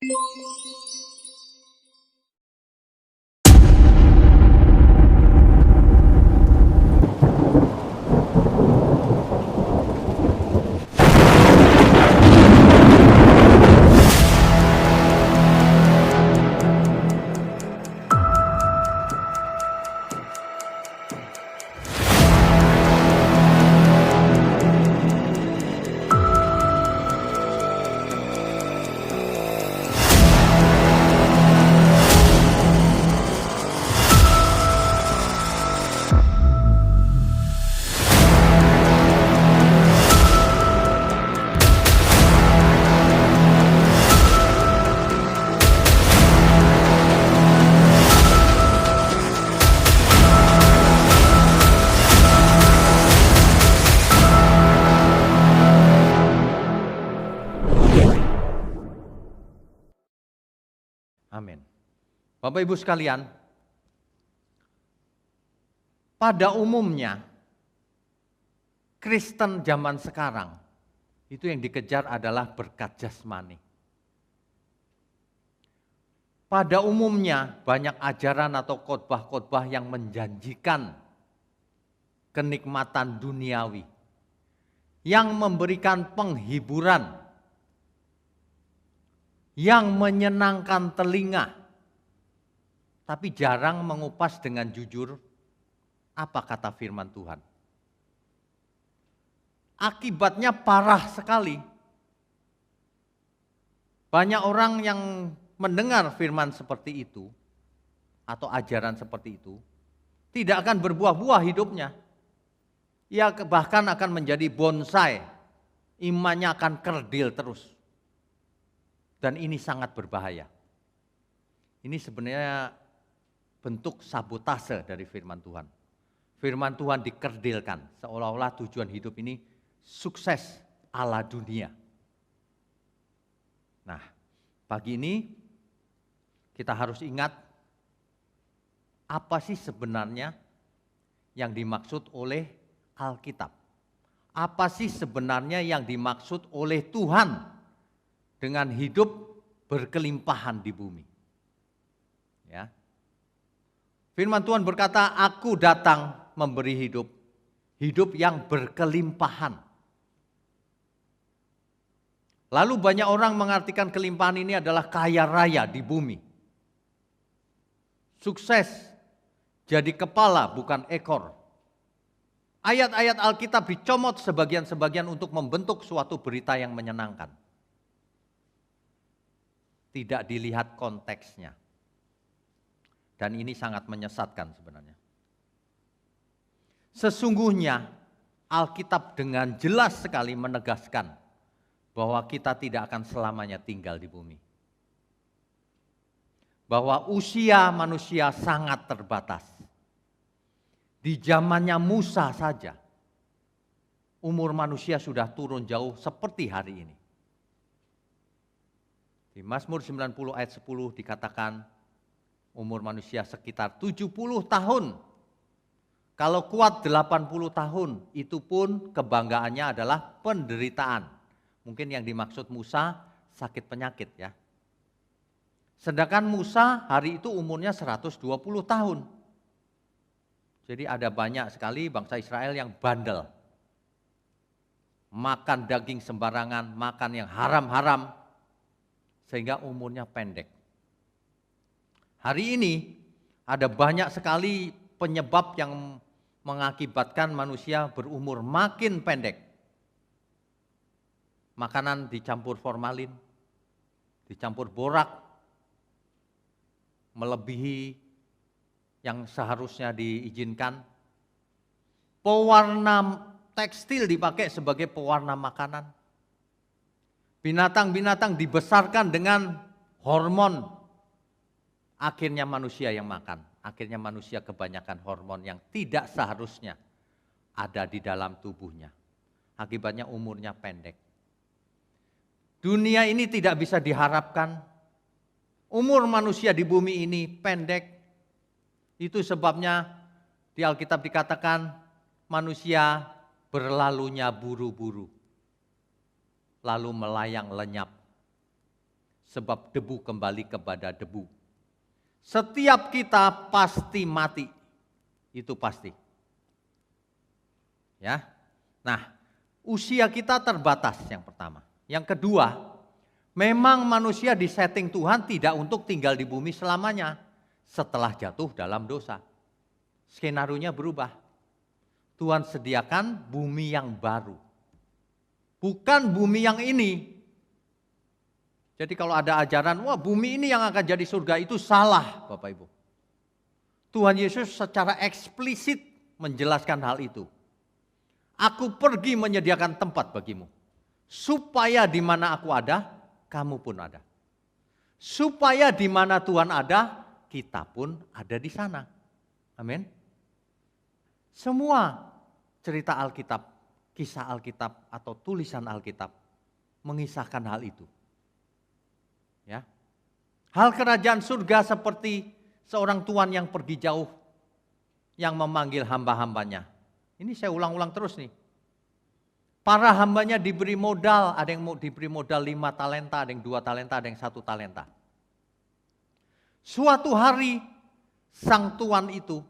Amin. Bapak Ibu sekalian, pada umumnya Kristen zaman sekarang itu yang dikejar adalah berkat jasmani. Pada umumnya banyak ajaran atau khotbah-khotbah yang menjanjikan kenikmatan duniawi, yang memberikan penghiburan, yang menyenangkan telinga, tapi jarang mengupas dengan jujur apa kata firman Tuhan. Akibatnya parah sekali. Banyak orang yang mendengar firman seperti itu, atau ajaran seperti itu, tidak akan berbuah-buah hidupnya. Ia bahkan akan menjadi bonsai, imannya akan kerdil terus. Dan ini sangat berbahaya. Ini sebenarnya bentuk sabotase dari firman Tuhan. Firman Tuhan dikerdilkan, seolah-olah tujuan hidup ini sukses ala dunia. Nah, pagi ini kita harus ingat apa sih sebenarnya yang dimaksud oleh Alkitab. Apa sih sebenarnya yang dimaksud oleh Tuhan dengan hidup berkelimpahan di bumi. Ya. Firman Tuhan berkata, aku datang memberi hidup, hidup yang berkelimpahan. Lalu banyak orang mengartikan kelimpahan ini adalah kaya raya di bumi. Sukses, jadi kepala bukan ekor. Ayat-ayat Alkitab dicomot sebagian-sebagian untuk membentuk suatu berita yang menyenangkan. Tidak dilihat konteksnya. Dan ini sangat menyesatkan sebenarnya. Sesungguhnya Alkitab dengan jelas sekali menegaskan bahwa kita tidak akan selamanya tinggal di bumi. Bahwa usia manusia sangat terbatas. Di zamannya Musa saja, umur manusia sudah turun jauh seperti hari ini. Di Mazmur 90 ayat 10 dikatakan umur manusia sekitar 70 tahun. Kalau kuat 80 tahun, itu pun kebanggaannya adalah penderitaan. Mungkin yang dimaksud Musa sakit penyakit ya. Sedangkan Musa hari itu umurnya 120 tahun. Jadi ada banyak sekali bangsa Israel yang bandel. Makan daging sembarangan, makan yang haram-haram, sehingga umurnya pendek. Hari ini ada banyak sekali penyebab yang mengakibatkan manusia berumur makin pendek. Makanan dicampur formalin, dicampur borak, melebihi yang seharusnya diizinkan. Pewarna tekstil dipakai sebagai pewarna makanan. Binatang-binatang dibesarkan dengan hormon. Akhirnya manusia yang makan. Akhirnya manusia kebanyakan hormon yang tidak seharusnya ada di dalam tubuhnya. Akibatnya umurnya pendek. Dunia ini tidak bisa diharapkan. Umur manusia di bumi ini pendek. Itu sebabnya di Alkitab dikatakan manusia berlalunya buru-buru. Lalu melayang lenyap. sebab debu kembali kepada debu. Setiap kita pasti mati, itu pasti. Ya. Nah, usia kita terbatas yang pertama. Yang kedua, memang manusia disetting Tuhan tidak untuk tinggal di bumi selamanya setelah jatuh dalam dosa. Skenarionya berubah. Tuhan sediakan bumi yang baru. Bukan bumi yang ini. Jadi kalau ada ajaran, wah bumi ini yang akan jadi surga, itu salah Bapak Ibu. Tuhan Yesus secara eksplisit menjelaskan hal itu. Aku pergi menyediakan tempat bagimu. Supaya di mana aku ada, kamu pun ada. Supaya di mana Tuhan ada, kita pun ada di sana. Amin. Semua cerita Alkitab, kisah Alkitab atau tulisan Alkitab mengisahkan hal itu. Ya. Hal kerajaan surga seperti seorang tuan yang pergi jauh, yang memanggil hamba-hambanya. Ini saya ulang-ulang terus nih. Para hambanya diberi modal, ada yang mau diberi modal 5 talenta, ada yang 2 talenta, ada yang 1 talenta. Suatu hari sang tuan itu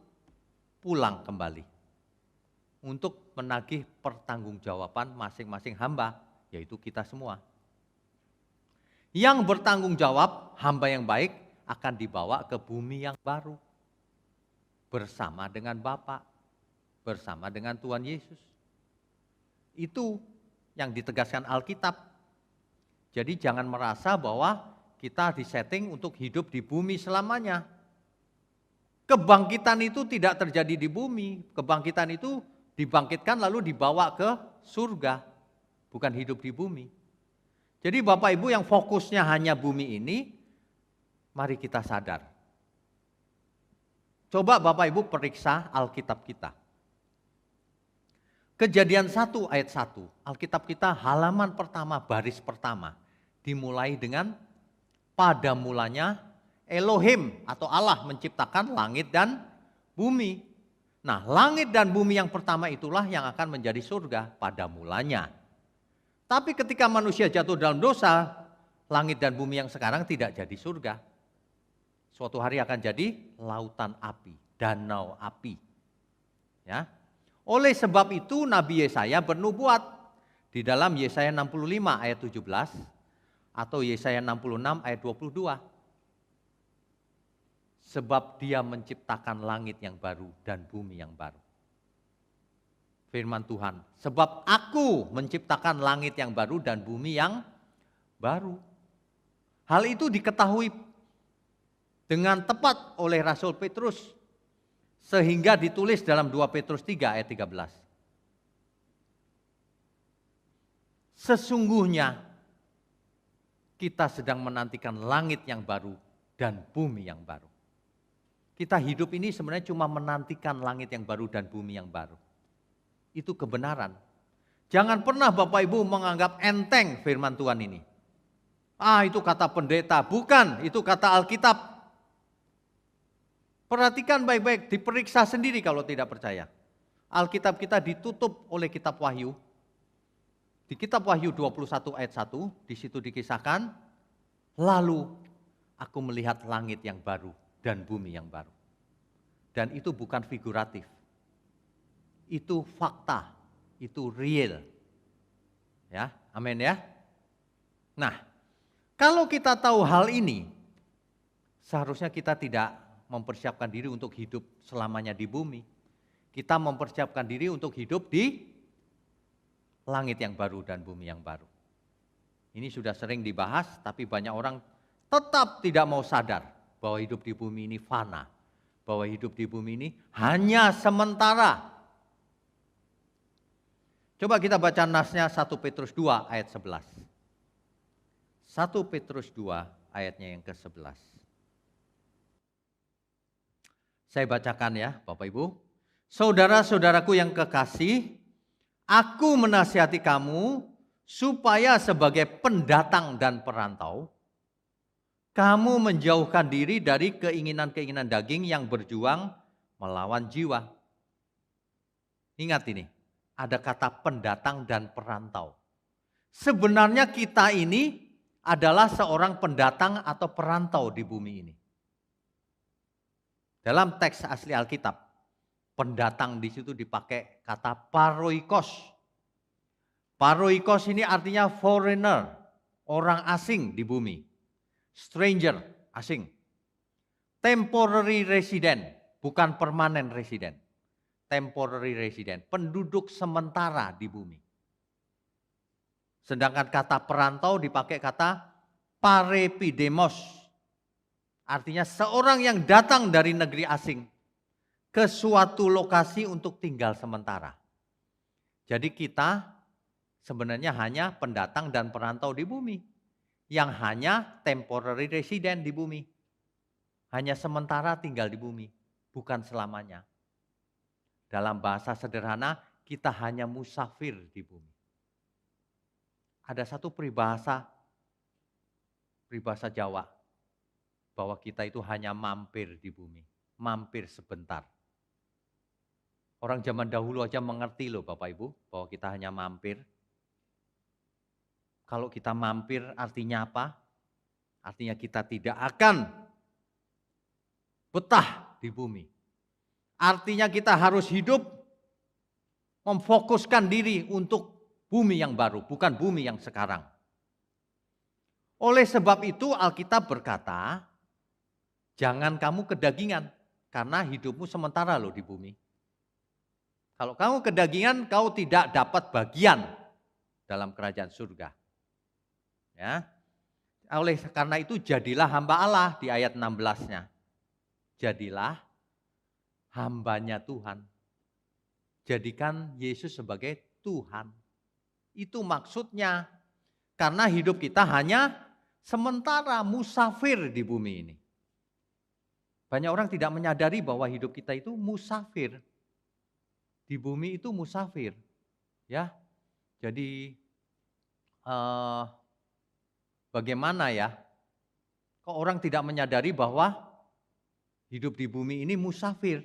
pulang kembali untuk menagih pertanggungjawaban masing-masing hamba, yaitu kita semua. Yang bertanggung jawab, hamba yang baik akan dibawa ke bumi yang baru. Bersama dengan Bapa, bersama dengan Tuhan Yesus. Itu yang ditegaskan Alkitab. Jadi jangan merasa bahwa kita disetting untuk hidup di bumi selamanya. Kebangkitan itu tidak terjadi di bumi. Kebangkitan itu dibangkitkan lalu dibawa ke surga. Bukan hidup di bumi. Jadi Bapak Ibu yang fokusnya hanya bumi ini, mari kita sadar. Coba Bapak Ibu periksa Alkitab kita. Kejadian 1 ayat 1, Alkitab kita halaman pertama, baris pertama. Dimulai dengan pada mulanya Elohim atau Allah menciptakan langit dan bumi. Nah, langit dan bumi yang pertama itulah yang akan menjadi surga pada mulanya. Tapi ketika manusia jatuh dalam dosa, langit dan bumi yang sekarang tidak jadi surga. Suatu hari akan jadi lautan api, danau api. Ya. Oleh sebab itu Nabi Yesaya bernubuat di dalam Yesaya 65 ayat 17 atau Yesaya 66 ayat 22. Sebab Dia menciptakan langit yang baru dan bumi yang baru. Firman Tuhan, sebab aku menciptakan langit yang baru dan bumi yang baru. Hal itu diketahui dengan tepat oleh Rasul Petrus, sehingga ditulis dalam 2 Petrus 3 ayat 13. Sesungguhnya kita sedang menantikan langit yang baru dan bumi yang baru. Kita hidup ini sebenarnya cuma menantikan langit yang baru dan bumi yang baru. Itu kebenaran. Jangan pernah Bapak Ibu menganggap enteng firman Tuhan ini. Itu kata pendeta, bukan, itu kata Alkitab. Perhatikan baik-baik, diperiksa sendiri kalau tidak percaya. Alkitab kita ditutup oleh kitab Wahyu. Di kitab Wahyu 21 ayat 1, di situ dikisahkan, lalu aku melihat langit yang baru dan bumi yang baru. Dan itu bukan figuratif. Itu fakta, itu real. Ya, amin ya. Nah, kalau kita tahu hal ini, seharusnya kita tidak mempersiapkan diri untuk hidup selamanya di bumi. Kita mempersiapkan diri untuk hidup di langit yang baru dan bumi yang baru. Ini sudah sering dibahas, tapi banyak orang tetap tidak mau sadar bahwa hidup di bumi ini fana. Bahwa hidup di bumi ini hanya sementara. Coba kita baca nasnya 1 Petrus 2 ayat 11. 1 Petrus 2 ayatnya yang ke-11. Saya bacakan ya Bapak Ibu. Saudara-saudaraku yang kekasih, aku menasihati kamu supaya sebagai pendatang dan perantau, kamu menjauhkan diri dari keinginan-keinginan daging yang berjuang melawan jiwa. Ingat ini. Ada kata pendatang dan perantau. Sebenarnya kita ini adalah seorang pendatang atau perantau di bumi ini. Dalam teks asli Alkitab, pendatang di situ dipakai kata paroikos. Paroikos ini artinya foreigner, orang asing di bumi. Stranger, asing. Temporary resident, bukan permanent resident. Temporary resident, penduduk sementara di bumi. Sedangkan kata perantau dipakai kata parepidemos. Artinya seorang yang datang dari negeri asing ke suatu lokasi untuk tinggal sementara. Jadi kita sebenarnya hanya pendatang dan perantau di bumi. Yang hanya temporary resident di bumi. Hanya sementara tinggal di bumi, bukan selamanya. Dalam bahasa sederhana, kita hanya musafir di bumi. Ada satu peribahasa Jawa, bahwa kita itu hanya mampir di bumi, mampir sebentar. Orang zaman dahulu aja mengerti loh Bapak Ibu, bahwa kita hanya mampir. Kalau kita mampir artinya apa? Artinya kita tidak akan betah di bumi. Artinya kita harus hidup memfokuskan diri untuk bumi yang baru, bukan bumi yang sekarang. Oleh sebab itu Alkitab berkata, jangan kamu kedagingan, karena hidupmu sementara loh di bumi. Kalau kamu kedagingan, kau tidak dapat bagian dalam kerajaan surga. Ya. Oleh karena itu jadilah hamba Allah di ayat 16-nya. Jadilah hambanya Tuhan. Jadikan Yesus sebagai Tuhan. Itu maksudnya. Karena hidup kita hanya sementara musafir di bumi ini. Banyak orang tidak menyadari bahwa hidup kita itu musafir. Di bumi itu musafir. Ya. Jadi bagaimana ya? Kok orang tidak menyadari bahwa hidup di bumi ini musafir.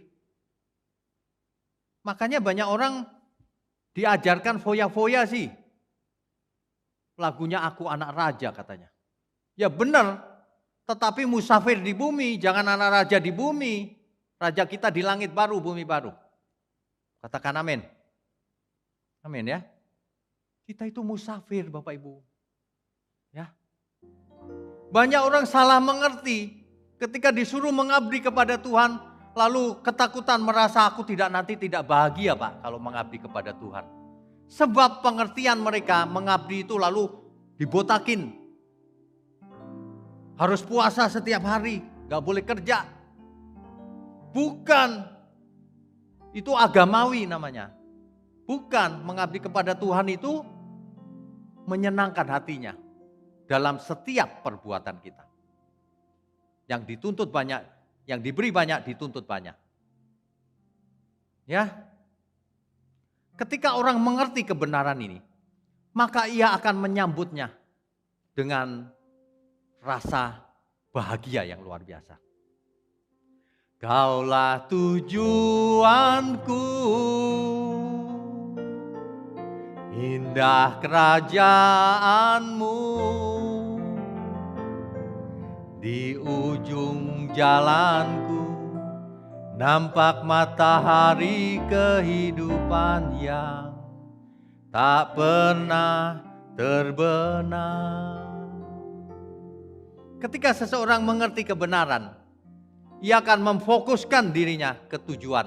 Makanya banyak orang diajarkan foya-foya sih. Lagunya Aku Anak Raja katanya. Ya benar, tetapi musafir di bumi, jangan anak raja di bumi. Raja kita di langit baru, bumi baru. Katakan amin. Amin ya. Kita itu musafir Bapak Ibu. Ya. Banyak orang salah mengerti ketika disuruh mengabdi kepada Tuhan, lalu ketakutan merasa aku nanti tidak bahagia Pak kalau mengabdi kepada Tuhan. Sebab pengertian mereka mengabdi itu lalu dibotakin. Harus puasa setiap hari, gak boleh kerja. Bukan, itu agamawi namanya. Bukan, mengabdi kepada Tuhan itu menyenangkan hatinya dalam setiap perbuatan kita. Yang dituntut banyak, yang diberi banyak, dituntut banyak. Ya. Ketika orang mengerti kebenaran ini, maka ia akan menyambutnya dengan rasa bahagia yang luar biasa. Kaulah tujuanku, indah kerajaanmu, di ujung jalanku nampak matahari kehidupan yang tak pernah terbenam. Ketika seseorang mengerti kebenaran, ia akan memfokuskan dirinya ke tujuan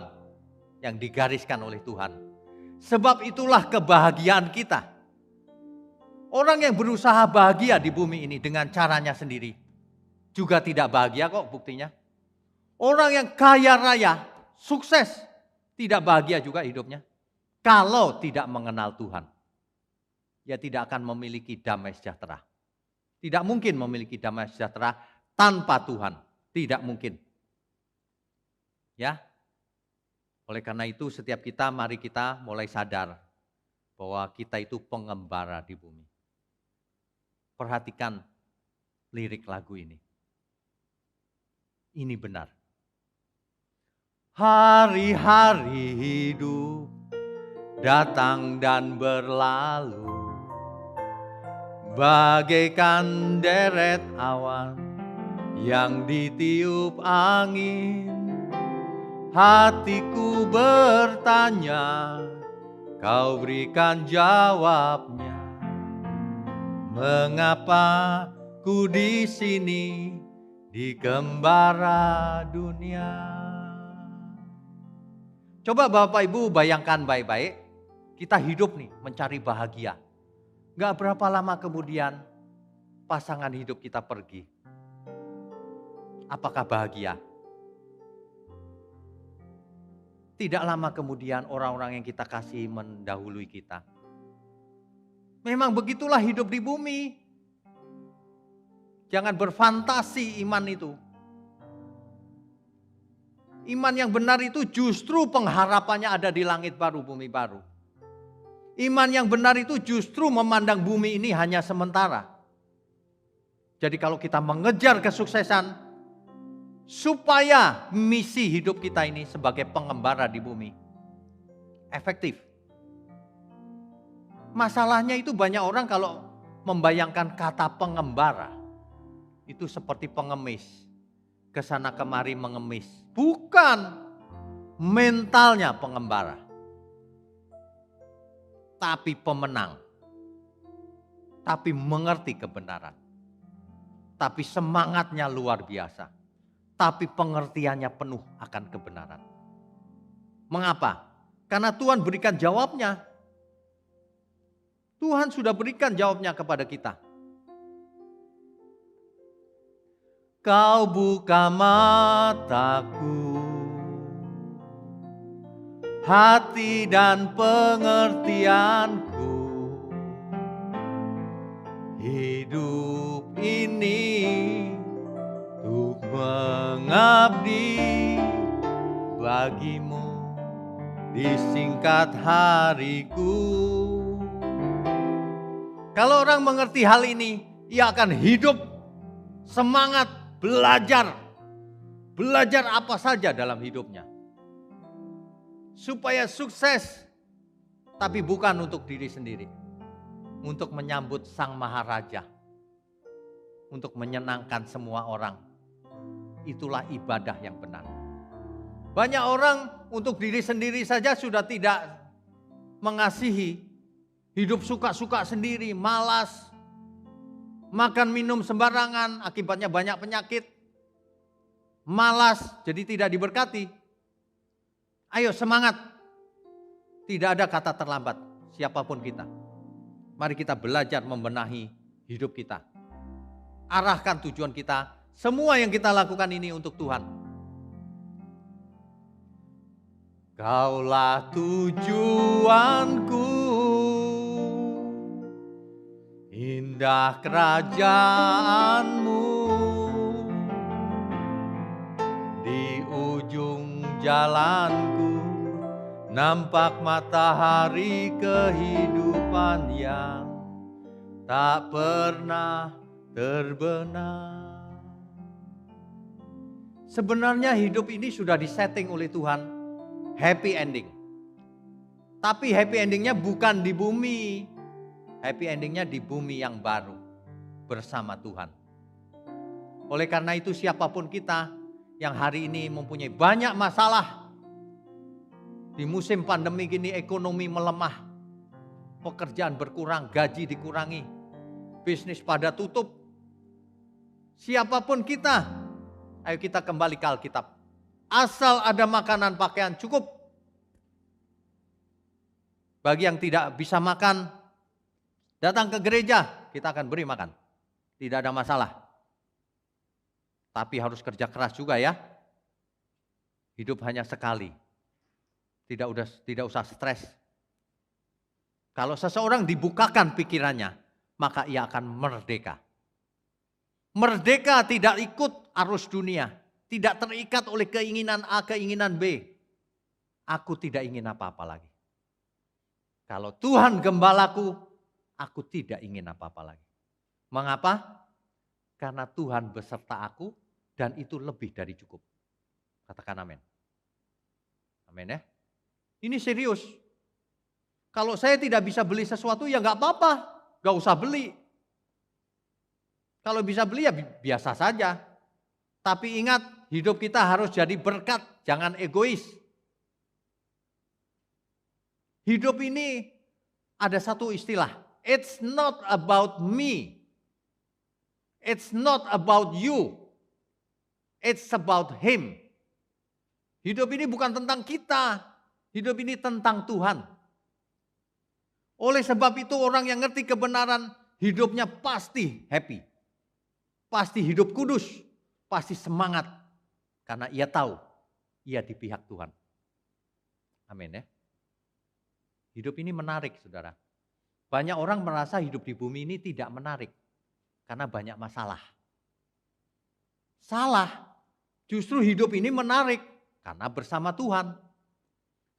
yang digariskan oleh Tuhan. Sebab itulah kebahagiaan kita. Orang yang berusaha bahagia di bumi ini dengan caranya sendiri juga tidak bahagia kok buktinya. Orang yang kaya raya, sukses, tidak bahagia juga hidupnya. Kalau tidak mengenal Tuhan, ia tidak akan memiliki damai sejahtera. Tidak mungkin memiliki damai sejahtera tanpa Tuhan. Tidak mungkin. Ya. Oleh karena itu setiap kita, mari kita mulai sadar bahwa kita itu pengembara di bumi. Perhatikan lirik lagu ini. Ini benar. Hari-hari hidup datang dan berlalu, bagaikan deret awan yang ditiup angin. Hatiku bertanya, kau berikan jawabnya. Mengapa ku di sini di gembara dunia? Coba Bapak Ibu bayangkan baik-baik, kita hidup nih mencari bahagia. Gak berapa lama kemudian pasangan hidup kita pergi. Apakah bahagia? Tidak lama kemudian orang-orang yang kita kasih mendahului kita. Memang begitulah hidup di bumi. Jangan berfantasi iman itu. Iman yang benar itu justru pengharapannya ada di langit baru, bumi baru. Iman yang benar itu justru memandang bumi ini hanya sementara. Jadi kalau kita mengejar kesuksesan, supaya misi hidup kita ini sebagai pengembara di bumi efektif. Masalahnya itu banyak orang kalau membayangkan kata pengembara itu seperti pengemis, kesana kemari mengemis. Bukan mentalnya pengembara, tapi pemenang, tapi mengerti kebenaran, tapi semangatnya luar biasa, tapi pengertiannya penuh akan kebenaran. Mengapa? Karena Tuhan berikan jawabnya. Tuhan sudah berikan jawabnya kepada kita. Kau buka mataku, hati dan pengertianku. Hidup ini untuk mengabdi bagimu disingkat hariku. Kalau orang mengerti hal ini, ia akan hidup semangat belajar. Belajar apa saja dalam hidupnya. Supaya sukses, tapi bukan untuk diri sendiri. Untuk menyambut Sang Maharaja. Untuk menyenangkan semua orang. Itulah ibadah yang benar. Banyak orang untuk diri sendiri saja sudah tidak mengasihi. Hidup suka-suka sendiri, malas. Makan minum sembarangan, akibatnya banyak penyakit. Malas, jadi tidak diberkati. Ayo semangat. Tidak ada kata terlambat, siapapun kita. Mari kita belajar membenahi hidup kita. Arahkan tujuan kita, semua yang kita lakukan ini untuk Tuhan. Kaulah tujuanku, indah kerajaanmu, di ujung jalanku nampak matahari kehidupan yang tak pernah terbenam. Sebenarnya hidup ini sudah disetting oleh Tuhan, happy ending. Tapi happy endingnya bukan di bumi. Happy endingnya di bumi yang baru bersama Tuhan. Oleh karena itu siapapun kita yang hari ini mempunyai banyak masalah. Di musim pandemi gini ekonomi melemah. Pekerjaan berkurang, gaji dikurangi. Bisnis pada tutup. Siapapun kita, ayo kita kembali ke Alkitab. Asal ada makanan pakaian cukup. Bagi yang tidak bisa makan, datang ke gereja, kita akan beri makan. Tidak ada masalah. Tapi harus kerja keras juga ya. Hidup hanya sekali. Tidak usah stres. Kalau seseorang dibukakan pikirannya, maka ia akan merdeka. Merdeka tidak ikut arus dunia. Tidak terikat oleh keinginan A, keinginan B. Aku tidak ingin apa-apa lagi. Kalau Tuhan gembalaku, aku tidak ingin apa-apa lagi. Mengapa? Karena Tuhan beserta aku dan itu lebih dari cukup. Katakan amin. Amin ya. Ini serius. Kalau saya tidak bisa beli sesuatu ya gak apa-apa. Gak usah beli. Kalau bisa beli ya biasa saja. Tapi ingat, hidup kita harus jadi berkat, jangan egois. Hidup ini ada satu istilah, it's not about me. It's not about you. It's about him. Hidup ini bukan tentang kita. Hidup ini tentang Tuhan. Oleh sebab itu orang yang ngerti kebenaran, hidupnya pasti happy. Pasti hidup kudus. Pasti semangat. Karena ia tahu, ia di pihak Tuhan. Amin ya. Hidup ini menarik, saudara. Banyak orang merasa hidup di bumi ini tidak menarik. Karena banyak masalah. Salah. Justru hidup ini menarik karena bersama Tuhan.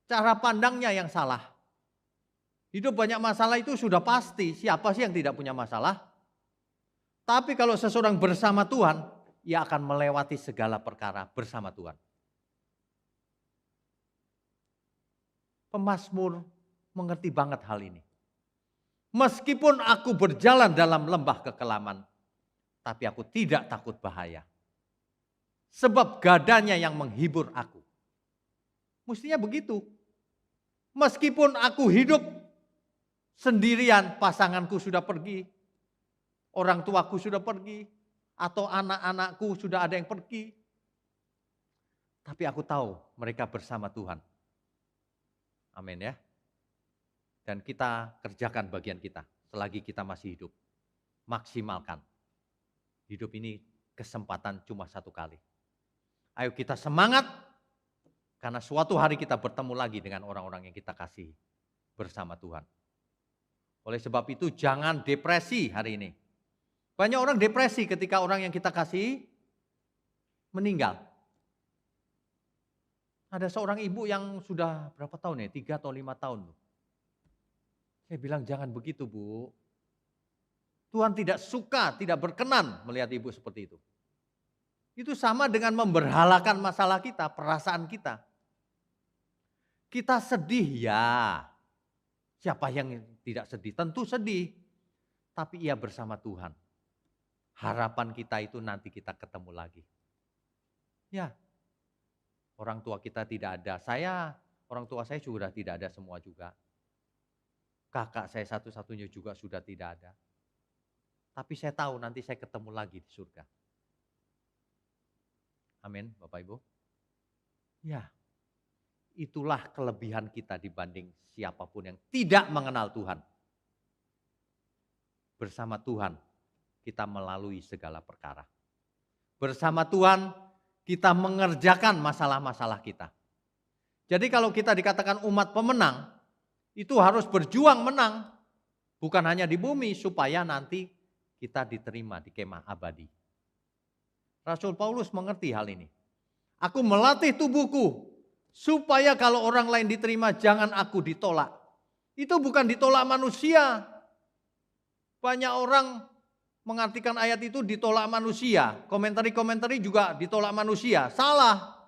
Cara pandangnya yang salah. Hidup banyak masalah itu sudah pasti. Siapa sih yang tidak punya masalah? Tapi kalau seseorang bersama Tuhan, ia akan melewati segala perkara bersama Tuhan. Pemazmur mengerti banget hal ini. Meskipun aku berjalan dalam lembah kekelaman, tapi aku tidak takut bahaya. Sebab gadanya yang menghibur aku. Mestinya begitu. Meskipun aku hidup sendirian, pasanganku sudah pergi, orang tuaku sudah pergi, atau anak-anakku sudah ada yang pergi. Tapi aku tahu mereka bersama Tuhan. Amin ya. Dan kita kerjakan bagian kita selagi kita masih hidup. Maksimalkan. Hidup ini kesempatan cuma satu kali. Ayo kita semangat, karena suatu hari kita bertemu lagi dengan orang-orang yang kita kasihi bersama Tuhan. Oleh sebab itu jangan depresi hari ini. Banyak orang depresi ketika orang yang kita kasihi meninggal. Ada seorang ibu yang sudah berapa tahun ya, 3 atau 5 tahun. Saya bilang jangan begitu Bu. Tuhan tidak suka, tidak berkenan melihat ibu seperti itu. Itu sama dengan memberhalakan masalah kita, perasaan kita. Kita sedih ya. Siapa yang tidak sedih? Tentu sedih. Tapi ia bersama Tuhan. Harapan kita itu nanti kita ketemu lagi. Ya. Orang tua kita tidak ada. Orang tua saya sudah tidak ada semua juga. Kakak saya satu-satunya juga sudah tidak ada. Tapi saya tahu nanti saya ketemu lagi di surga. Amin, Bapak Ibu. Ya, itulah kelebihan kita dibanding siapapun yang tidak mengenal Tuhan. Bersama Tuhan, kita melalui segala perkara. Bersama Tuhan, kita mengerjakan masalah-masalah kita. Jadi kalau kita dikatakan umat pemenang, itu harus berjuang menang. Bukan hanya di bumi, supaya nanti kita diterima di kemah abadi. Rasul Paulus mengerti hal ini. Aku melatih tubuhku supaya kalau orang lain diterima jangan aku ditolak. Itu bukan ditolak manusia. Banyak orang mengartikan ayat itu ditolak manusia. Komentari-komentari juga ditolak manusia. Salah.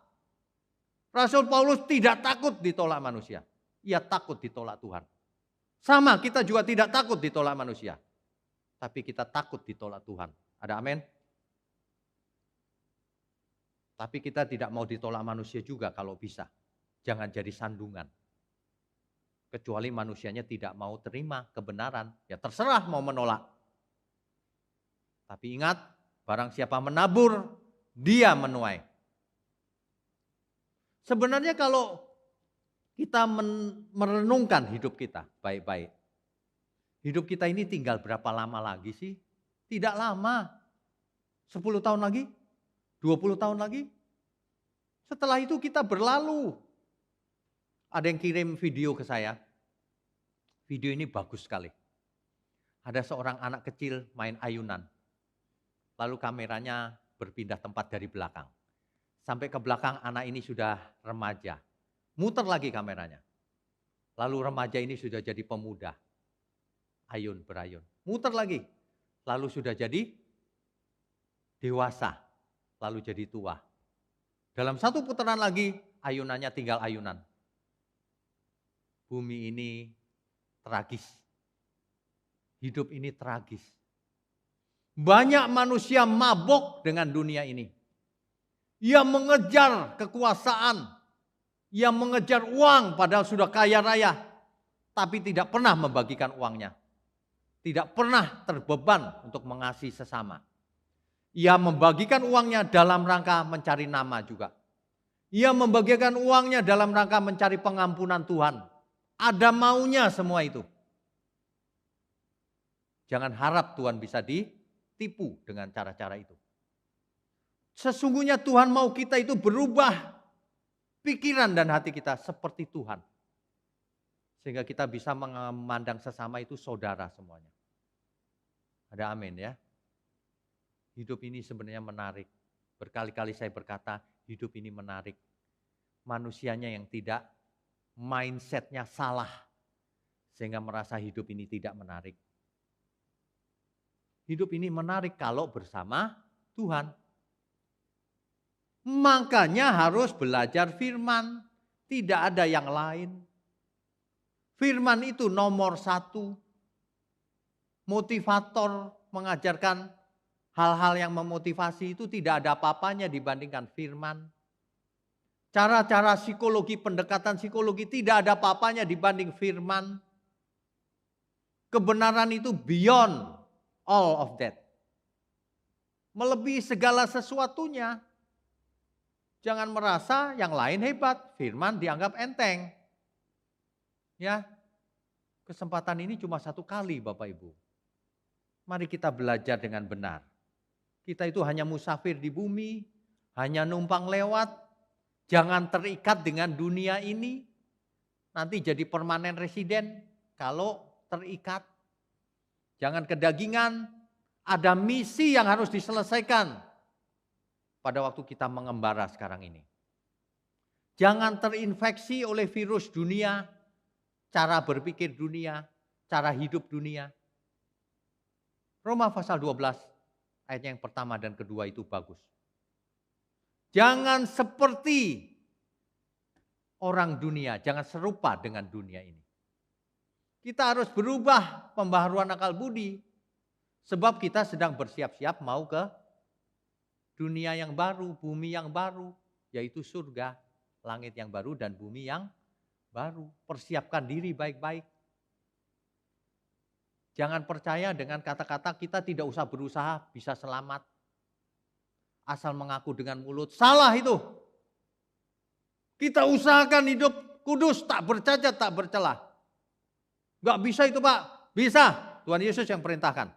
Rasul Paulus tidak takut ditolak manusia. Ia takut ditolak Tuhan. Sama, kita juga tidak takut ditolak manusia. Tapi kita takut ditolak Tuhan. Ada amin? Tapi kita tidak mau ditolak manusia juga kalau bisa. Jangan jadi sandungan. Kecuali manusianya tidak mau terima kebenaran. Ya terserah mau menolak. Tapi ingat, barang siapa menabur, dia menuai. Sebenarnya kalau kita merenungkan hidup kita baik-baik. Hidup kita ini tinggal berapa lama lagi sih? Tidak lama. 10 tahun lagi? 20 tahun lagi. Setelah itu kita berlalu. Ada yang kirim video ke saya. Video ini bagus sekali. Ada seorang anak kecil main ayunan. Lalu kameranya berpindah tempat dari belakang. Sampai ke belakang anak ini sudah remaja. Muter lagi kameranya. Lalu remaja ini sudah jadi pemuda. Ayun berayun. Muter lagi. Lalu sudah jadi dewasa. Lalu jadi tua. Dalam satu putaran lagi, ayunannya tinggal ayunan. Bumi ini tragis. Hidup ini tragis. Banyak manusia mabok dengan dunia ini. Ia mengejar kekuasaan, ia mengejar uang padahal sudah kaya raya, tapi tidak pernah membagikan uangnya. Tidak pernah terbeban untuk mengasihi sesama. Ia membagikan uangnya dalam rangka mencari nama juga. Ia membagikan uangnya dalam rangka mencari pengampunan Tuhan. Ada maunya semua itu. Jangan harap Tuhan bisa ditipu dengan cara-cara itu. Sesungguhnya Tuhan mau kita itu berubah pikiran dan hati kita seperti Tuhan. Sehingga kita bisa memandang sesama itu saudara semuanya. Ada amin ya. Hidup ini sebenarnya menarik. Berkali-kali saya berkata hidup ini menarik. Manusianya yang tidak, mindsetnya salah. Sehingga merasa hidup ini tidak menarik. Hidup ini menarik kalau bersama Tuhan. Makanya harus belajar firman. Tidak ada yang lain. Firman itu nomor 1. Motivator mengajarkan hal-hal yang memotivasi itu tidak ada apa-apanya dibandingkan firman. Cara-cara psikologi, pendekatan psikologi tidak ada apa-apanya dibanding firman. Kebenaran itu beyond all of that. Melebihi segala sesuatunya. Jangan merasa yang lain hebat, firman dianggap enteng. Ya, kesempatan ini cuma 1 kali Bapak Ibu. Mari kita belajar dengan benar. Kita itu hanya musafir di bumi, hanya numpang lewat. Jangan terikat dengan dunia ini. Nanti jadi permanen residen kalau terikat. Jangan kedagingan, ada misi yang harus diselesaikan pada waktu kita mengembara sekarang ini. Jangan terinfeksi oleh virus dunia, cara berpikir dunia, cara hidup dunia. Roma pasal 12 ayat yang pertama dan kedua itu bagus. Jangan seperti orang dunia, jangan serupa dengan dunia ini. Kita harus berubah pembaharuan akal budi. Sebab kita sedang bersiap-siap mau ke dunia yang baru, bumi yang baru, yaitu surga, langit yang baru dan bumi yang baru. Persiapkan diri baik-baik. Jangan percaya dengan kata-kata kita tidak usah berusaha bisa selamat. Asal mengaku dengan mulut, salah itu. Kita usahakan hidup kudus, tak bercacat, tak bercelah. Gak bisa itu Pak, bisa. Tuhan Yesus yang perintahkan.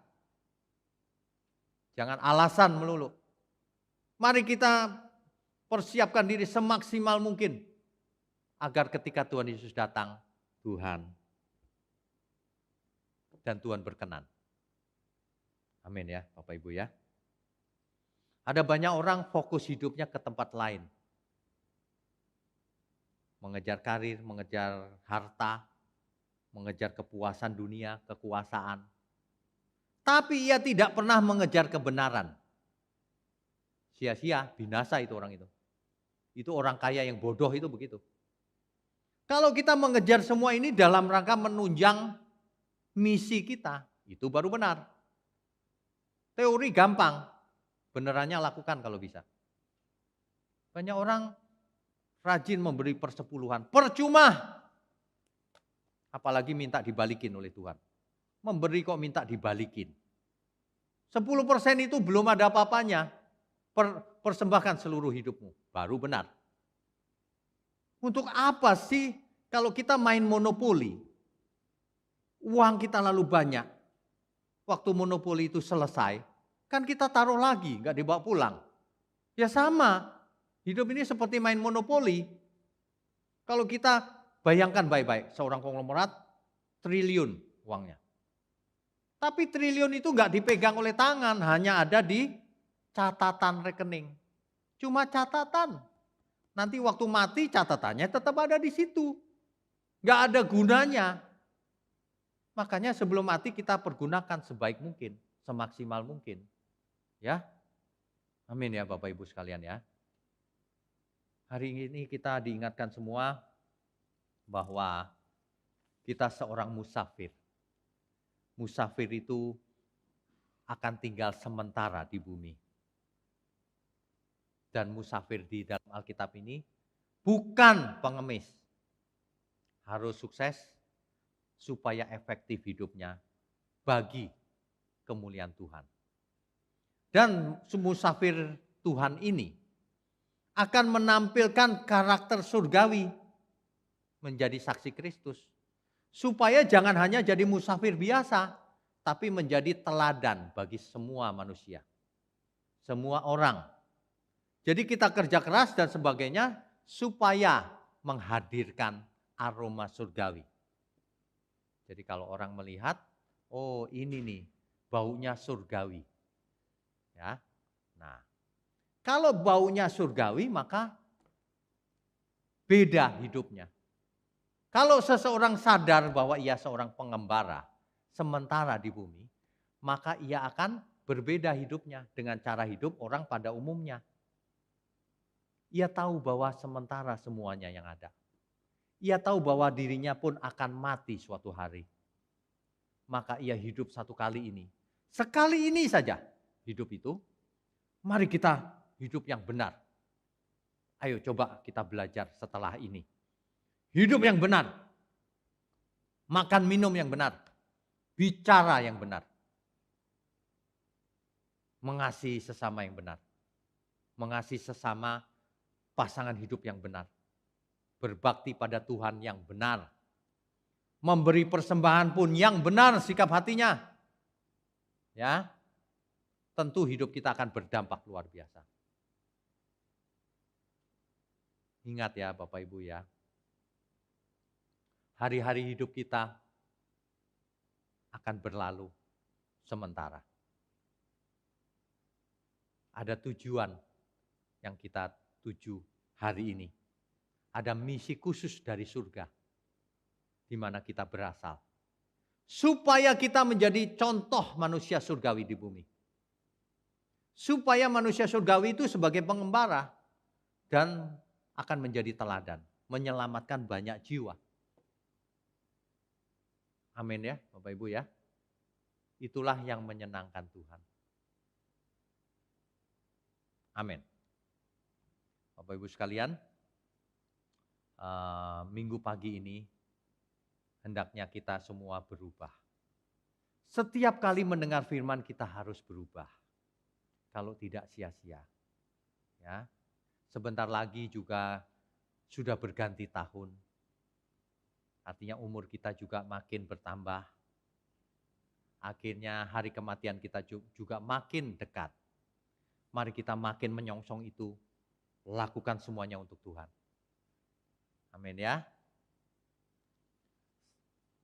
Jangan alasan melulu. Mari kita persiapkan diri semaksimal mungkin. Agar ketika Tuhan Yesus datang, Tuhan. Dan Tuhan berkenan. Amin ya Bapak Ibu ya. Ada banyak orang fokus hidupnya ke tempat lain. Mengejar karir, mengejar harta, mengejar kepuasan dunia, kekuasaan. Tapi ia tidak pernah mengejar kebenaran. Sia-sia, binasa itu orang itu. Itu orang kaya yang bodoh itu begitu. Kalau kita mengejar semua ini dalam rangka menunjang misi kita, itu baru benar. Teori gampang, benerannya lakukan kalau bisa. Banyak orang rajin memberi persepuluhan, percuma. Apalagi minta dibalikin oleh Tuhan. Memberi kok minta dibalikin. 10% itu belum ada apa-apanya. Persembahkan seluruh hidupmu, baru benar. Untuk apa sih kalau kita main monopoli, uang kita lalu banyak, waktu monopoli itu selesai, kan kita taruh lagi, nggak dibawa pulang. Ya sama, hidup ini seperti main monopoli. Kalau kita bayangkan baik-baik, seorang konglomerat triliun uangnya. Tapi triliun itu nggak dipegang oleh tangan, hanya ada di catatan rekening. Cuma catatan. Nanti waktu mati catatannya tetap ada di situ. Nggak ada gunanya. Makanya sebelum mati kita pergunakan sebaik mungkin, semaksimal mungkin. Ya. Amin ya Bapak Ibu sekalian ya. Hari ini kita diingatkan semua bahwa kita seorang musafir. Musafir itu akan tinggal sementara di bumi. Dan musafir di dalam Alkitab ini bukan pengemis. Harus sukses supaya efektif hidupnya bagi kemuliaan Tuhan. Dan musafir Tuhan ini akan menampilkan karakter surgawi menjadi saksi Kristus. Supaya jangan hanya jadi musafir biasa, tapi menjadi teladan bagi semua manusia. Semua orang. Jadi kita kerja keras dan sebagainya supaya menghadirkan aroma surgawi. Jadi kalau orang melihat, oh ini nih baunya surgawi. Ya. Nah, kalau baunya surgawi maka beda hidupnya. Kalau seseorang sadar bahwa ia seorang pengembara sementara di bumi, maka ia akan berbeda hidupnya dengan cara hidup orang pada umumnya. Ia tahu bahwa sementara semuanya yang ada. Ia tahu bahwa dirinya pun akan mati suatu hari. Maka ia hidup satu kali ini. Sekali ini saja hidup itu. Mari kita hidup yang benar. Ayo coba kita belajar setelah ini. Hidup yang benar. Makan minum yang benar. Bicara yang benar. Mengasihi sesama yang benar. Mengasihi sesama pasangan hidup yang benar. Berbakti pada Tuhan yang benar. Memberi persembahan pun yang benar sikap hatinya. Ya. Tentu hidup kita akan berdampak luar biasa. Ingat ya Bapak Ibu ya. Hari-hari hidup kita akan berlalu sementara. Ada tujuan yang kita tuju hari ini. Ada misi khusus dari surga di mana kita berasal. Supaya kita menjadi contoh manusia surgawi di bumi. Supaya manusia surgawi itu sebagai pengembara dan akan menjadi teladan, menyelamatkan banyak jiwa. Amin ya Bapak Ibu ya. Itulah yang menyenangkan Tuhan. Amin. Bapak Ibu sekalian, minggu pagi ini hendaknya kita semua berubah. Setiap kali mendengar firman kita harus berubah. Kalau tidak sia-sia. Ya. Sebentar lagi juga sudah berganti tahun. Artinya umur kita juga makin bertambah. Akhirnya hari kematian kita juga makin dekat. Mari kita makin menyongsong itu. Lakukan semuanya untuk Tuhan. Amin ya.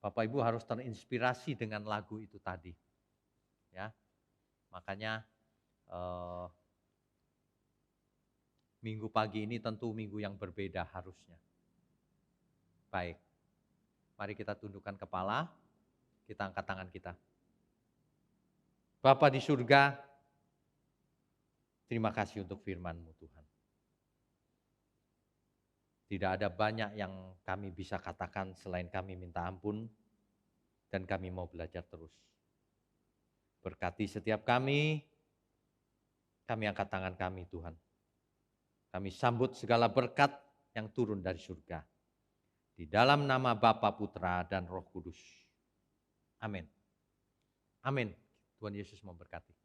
Bapak Ibu harus terinspirasi dengan lagu itu tadi. Ya. Makanya minggu pagi ini tentu minggu yang berbeda harusnya. Baik. Mari kita tundukkan kepala, kita angkat tangan kita. Bapa di surga, terima kasih untuk firman-Mu Tuhan. Tidak ada banyak yang kami bisa katakan selain kami minta ampun dan kami mau belajar terus. Berkati setiap kami angkat tangan kami Tuhan. Kami sambut segala berkat yang turun dari surga. Di dalam nama Bapa, Putra, dan Roh Kudus. Amin. Amin. Tuhan Yesus memberkati.